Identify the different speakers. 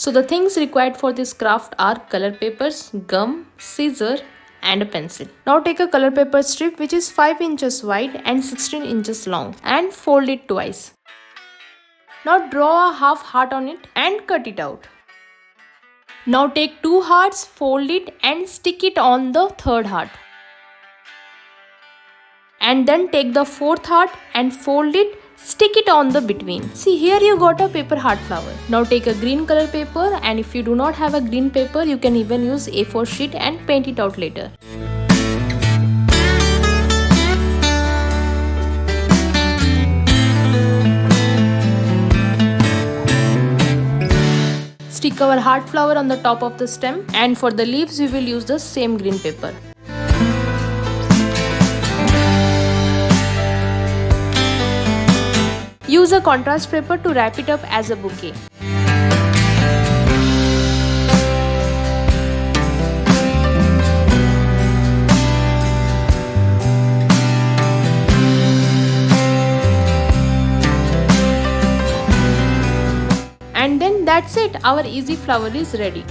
Speaker 1: So the things required for this craft are color papers, gum, scissor and a pencil. Now take a color paper strip which is 5 inches wide and 16 inches long and fold it twice. Now draw a half heart on it and cut it out. Now take 2 hearts, fold it and stick it on the third heart. And then take the fourth heart and fold it, stick it on the between. See, here you got a paper heart flower. Now take a green color paper, and if you do not have a green paper, you can even use A4 sheet and paint it out later. Stick our heart flower on the top of the stem, and for the leaves we will use the same green paper. Use a contrast paper to wrap it up as a bouquet. And then that's it, our easy flower is ready.